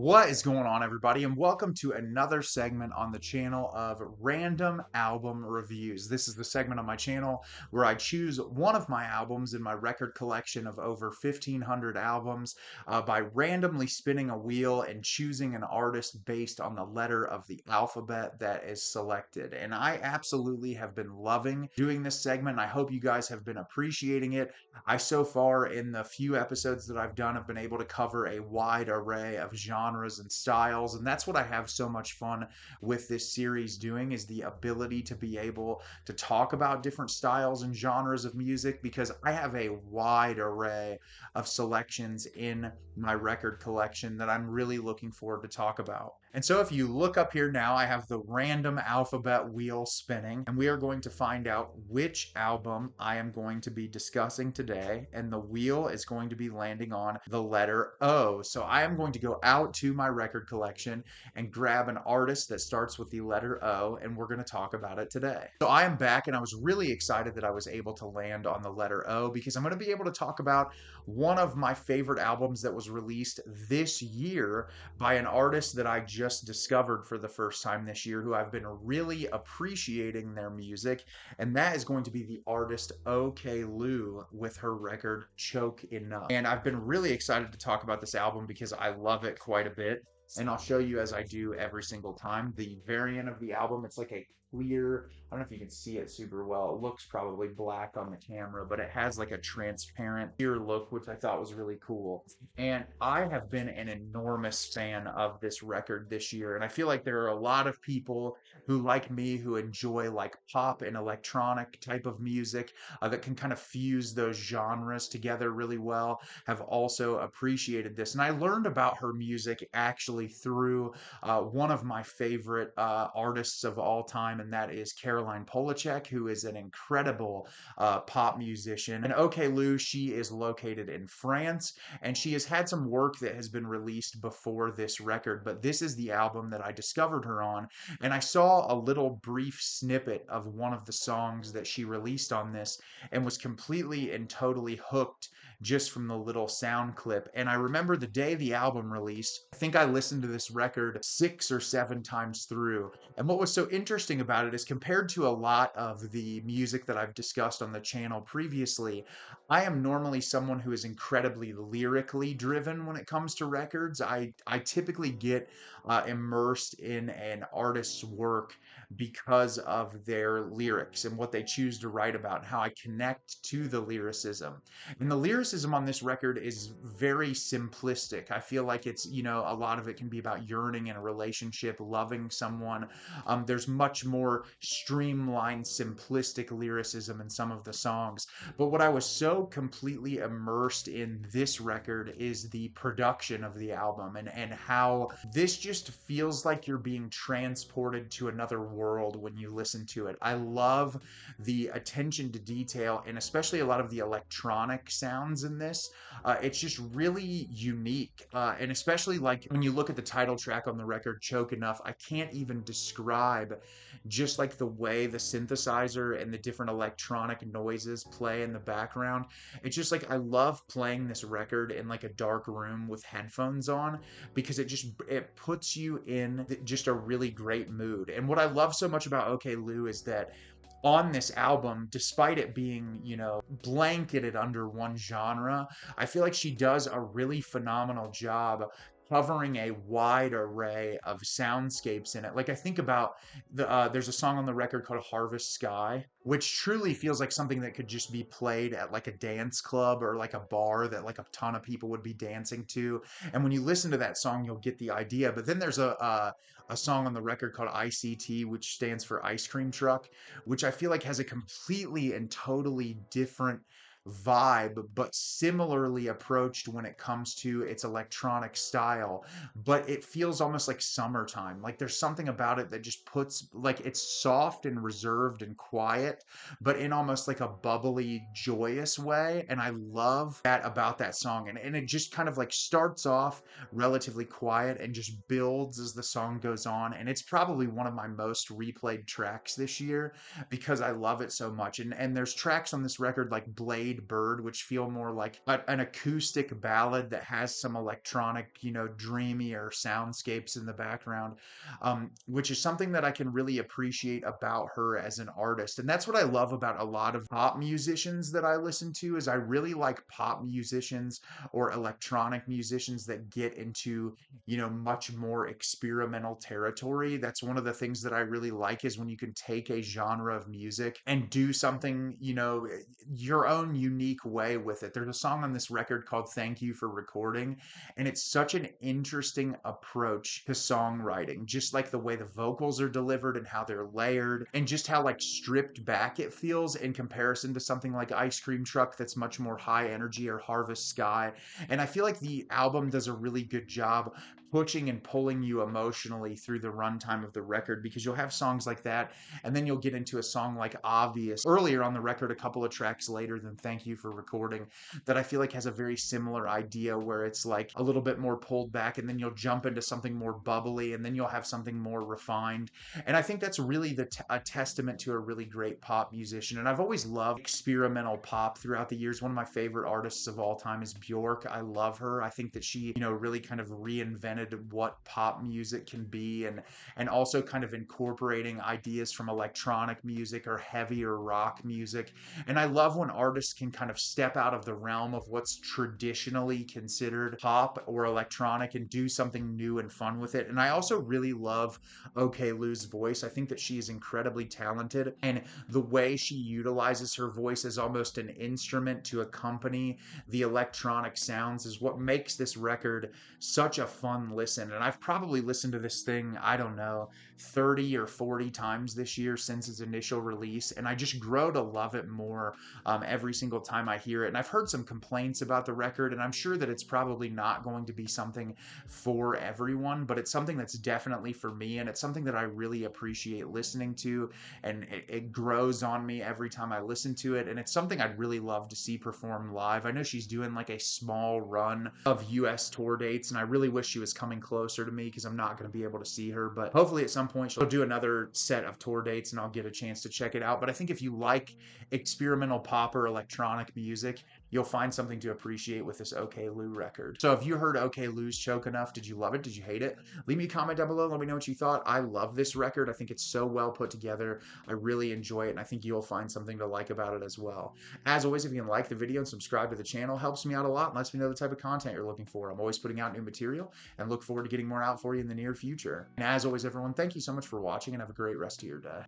What is going on, everybody, and welcome to another segment on the channel of random album reviews. This is the segment on my channel where I choose one of my albums in my record collection of over 1,500 albums by randomly spinning a wheel and choosing an artist based on the letter of the alphabet that is selected. And I absolutely have been loving doing this segment, and I hope you guys have been appreciating it. I so far in the few episodes that I've done have been able to cover a wide array of genres and styles, and that's what I have so much fun with this series doing, is the ability to be able to talk about different styles and genres of music, because I have a wide array of selections in my record collection that I'm really looking forward to talk about. And so if you look up here now, I have the random alphabet wheel spinning, and we are going to find out which album I am going to be discussing today, and the wheel is going to be landing on the letter O. So I am going to go out to my record collection and grab an artist that starts with the letter O, and we're going to talk about it today. So I am back, and I was really excited that I was able to land on the letter O, because I'm going to be able to talk about one of my favorite albums that was released this year by an artist that I just discovered for the first time this year, who I've been really appreciating their music, and that is going to be the artist Oklou with her record Choke Enough. And I've been really excited to talk about this album because I love it quite a bit. And I'll show you, as I do every single time, the variant of the album. It's like a clear, I don't know if you can see it super well. It looks probably black on the camera, but it has like a transparent clear look, which I thought was really cool. And I have been an enormous fan of this record this year. And I feel like there are a lot of people who, like me, who enjoy like pop and electronic type of music that can kind of fuse those genres together really well, have also appreciated this. And I learned about her music actually through one of my favorite artists of all time, and that is Caroline Polachek, who is an incredible pop musician. And Oklou, she is located in France, and she has had some work that has been released before this record, but this is the album that I discovered her on. And I saw a little brief snippet of one of the songs that she released on this, and was completely and totally hooked just from the little sound clip. And I remember the day the album released, I think I listened to this record 6 or 7 times through. And what was so interesting about it is, compared to a lot of the music that I've discussed on the channel previously, I am normally someone who is incredibly lyrically driven when it comes to records. I typically get immersed in an artist's work because of their lyrics and what they choose to write about, and how I connect to the lyricism. And the lyricism on this record is very simplistic. I feel like it's, a lot of it can be about yearning in a relationship, loving someone. There's much more streamlined, simplistic lyricism in some of the songs. But what I was so completely immersed in this record is the production of the album, and how this just feels like you're being transported to another world when you listen to it. I love the attention to detail, and especially a lot of the electronic sounds in this. It's just really unique. And especially like when you look at the title track on the record, Choke Enough, I can't even describe just like the way the synthesizer and the different electronic noises play in the background. It's just like I love playing this record in like a dark room with headphones on, because it puts you in just a really great mood. And what I love so much about Oklou is that on this album, despite it being, blanketed under one genre, I feel like she does a really phenomenal job covering a wide array of soundscapes in it. Like I think about there's a song on the record called Harvest Sky, which truly feels like something that could just be played at like a dance club or like a bar that like a ton of people would be dancing to. And when you listen to that song, you'll get the idea. But then there's a song on the record called ICT, which stands for Ice Cream Truck, which I feel like has a completely and totally different vibe, but similarly approached when it comes to its electronic style. But it feels almost like summertime. Like there's something about it that just puts, like, it's soft and reserved and quiet, but in almost like a bubbly, joyous way. And I love that about that song. And it just kind of like starts off relatively quiet and just builds as the song goes on. And it's probably one of my most replayed tracks this year because I love it so much. And there's tracks on this record like Bladee Parade Bird, which feel more like an acoustic ballad that has some electronic, dreamier soundscapes in the background, which is something that I can really appreciate about her as an artist. And that's what I love about a lot of pop musicians that I listen to, is I really like pop musicians or electronic musicians that get into, much more experimental territory. That's one of the things that I really like, is when you can take a genre of music and do something, your own unique way with it. There's a song on this record called Thank You for Recording, and it's such an interesting approach to songwriting, just like the way the vocals are delivered and how they're layered, and just how like stripped back it feels in comparison to something like Ice Cream Truck that's much more high energy, or Harvest Sky. And I feel like the album does a really good job pushing and pulling you emotionally through the runtime of the record, because you'll have songs like that, and then you'll get into a song like Obvious earlier on the record, a couple of tracks later than Thank You for Recording, that I feel like has a very similar idea, where it's like a little bit more pulled back, and then you'll jump into something more bubbly, and then you'll have something more refined. And I think that's really a testament to a really great pop musician. And I've always loved experimental pop throughout the years. One of my favorite artists of all time is Bjork. I love her. I think that she, really kind of reinvented what pop music can be, and also kind of incorporating ideas from electronic music or heavier rock music. And I love when artists can kind of step out of the realm of what's traditionally considered pop or electronic and do something new and fun with it. And I also really love Oklou's voice. I think that she is incredibly talented, and the way she utilizes her voice as almost an instrument to accompany the electronic sounds is what makes this record such a fun listen. And I've probably listened to this thing, I don't know, 30 or 40 times this year since its initial release, and I just grow to love it more every single time I hear it. And I've heard some complaints about the record, and I'm sure that it's probably not going to be something for everyone, but it's something that's definitely for me, and it's something that I really appreciate listening to, and it grows on me every time I listen to it. And it's something I'd really love to see perform live. I know she's doing like a small run of US tour dates, and I really wish she was coming closer to me, because I'm not going to be able to see her, but hopefully at some point she'll do another set of tour dates and I'll get a chance to check it out. But I think if you like experimental pop or electronic music, you'll find something to appreciate with this Oklou record. So if you heard Oklou's Choke Enough, did you love it? Did you hate it? Leave me a comment down below. Let me know what you thought. I love this record. I think it's so well put together. I really enjoy it, and I think you'll find something to like about it as well. As always, if you can like the video and subscribe to the channel, helps me out a lot and lets me know the type of content you're looking for. I'm always putting out new material, and look forward to getting more out for you in the near future. And as always, everyone, thank you so much for watching, and have a great rest of your day.